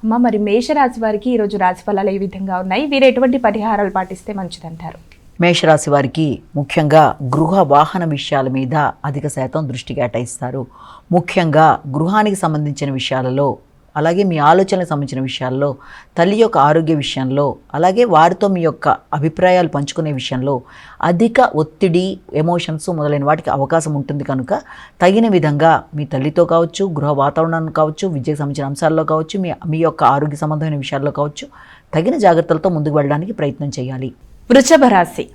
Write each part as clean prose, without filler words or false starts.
అమ్మ, మరి మేషరాశి వారికి ఈరోజు రాశి ఫలాలు ఏ విధంగా ఉన్నాయి? వీరు ఎటువంటి పరిహారాలు పాటిస్తే మంచిదంటారు? మేషరాశి వారికి ముఖ్యంగా గృహ వాహన విషయాల మీద అధిక శాతం దృష్టి కేటాయిస్తారు. ముఖ్యంగా గృహానికి సంబంధించిన విషయాలలో, అలాగే మీ ఆలోచనలకు సంబంధించిన విషయాల్లో, తల్లి యొక్క ఆరోగ్య విషయంలో, అలాగే వారితో మీ యొక్క అభిప్రాయాలు పంచుకునే విషయంలో అధిక ఒత్తిడి, ఎమోషన్స్ మొదలైన వాటికి అవకాశం ఉంటుంది. కనుక తగిన విధంగా మీ తల్లితో కావచ్చు, గృహ వాతావరణం కావచ్చు, విద్యకు సంబంధించిన అంశాల్లో కావచ్చు, మీ యొక్క ఆరోగ్య సంబంధమైన విషయాల్లో కావచ్చు, తగిన జాగ్రత్తలతో ముందుకు వెళ్ళడానికి ప్రయత్నం చేయాలి. వృషభ రాశి.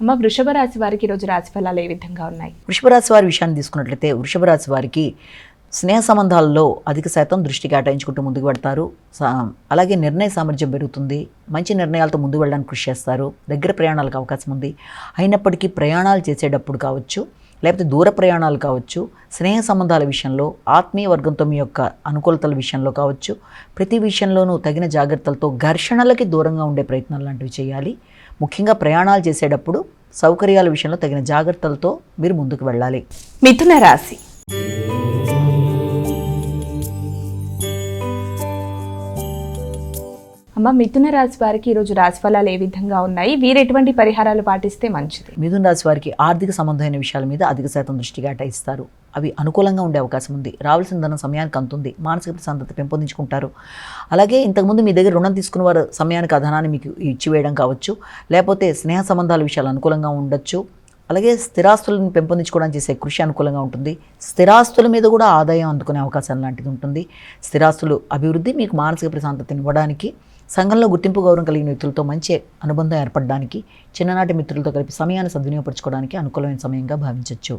అమ్మ, వృషభ రాశి వారికి ఈరోజు రాశి ఫలాలు ఏ విధంగా ఉన్నాయి? వృషభ రాశి వారి విషయాన్ని తీసుకున్నట్లయితే వృషభ రాశి వారికి స్నేహ సంబంధాల్లో అధిక శాతం దృష్టి కేటాయించుకుంటూ ముందుకు పెడతారు. అలాగే నిర్ణయ సామర్థ్యం పెరుగుతుంది. మంచి నిర్ణయాలతో ముందుకు వెళ్ళడానికి కృషి చేస్తారు. దగ్గర ప్రయాణాలకు అవకాశం ఉంది. అయినప్పటికీ ప్రయాణాలు చేసేటప్పుడు కావచ్చు, లేకపోతే దూర ప్రయాణాలు కావచ్చు, స్నేహ సంబంధాల విషయంలో, ఆత్మీయ వర్గంతో మీ యొక్క అనుకూలతల విషయంలో కావచ్చు, ప్రతి విషయంలోనూ తగిన జాగ్రత్తలతో ఘర్షణలకి దూరంగా ఉండే ప్రయత్నాలు లాంటివి చేయాలి. ముఖ్యంగా ప్రయాణాలు చేసేటప్పుడు సౌకర్యాల విషయంలో తగిన జాగ్రత్తలతో మీరు ముందుకు వెళ్ళాలి. మిథున రాశి. అమ్మ, మిథున రాశి వారికి ఈరోజు రాశి ఫలాలు ఏ విధంగా ఉన్నాయి? వీరు ఎటువంటి పరిహారాలు పాటిస్తే మంచిది? మిథున రాశి వారికి ఆర్థిక సంబంధమైన విషయాల మీద అధిక శాతం దృష్టి కేటాయిస్తారు. అవి అనుకూలంగా ఉండే అవకాశం ఉంది. రావాల్సిన ధనం సమయానికి అందుతుంది. మానసిక ప్రశాంతత పెంపొందించుకుంటారు. అలాగే ఇంతకుముందు మీ దగ్గర రుణం తీసుకున్న వారు సమయానికి ఆ ధనాన్ని మీకు ఇచ్చివేయడం కావచ్చు, లేకపోతే స్నేహ సంబంధాల విషయాలు అనుకూలంగా ఉండొచ్చు. అలాగే స్థిరాస్తులను పెంపొందించుకోవడానికి చేసే కృషి అనుకూలంగా ఉంటుంది. స్థిరాస్తుల మీద కూడా ఆదాయం అందుకునే అవకాశం లాంటిది ఉంటుంది. స్థిరాస్తులు అభివృద్ధి మీకు మానసిక ప్రశాంతతను ఇవ్వడానికి, సంఘంలో గుర్తింపు గౌరవం కలిగిన వ్యక్తులతో మంచి అనుబంధం ఏర్పడడానికి, చిన్ననాటి మిత్రులతో కలిపి సమయాన్ని సద్వినియోగపరచుకోవడానికి అనుకూలమైన సమయంగా భావించవచ్చు.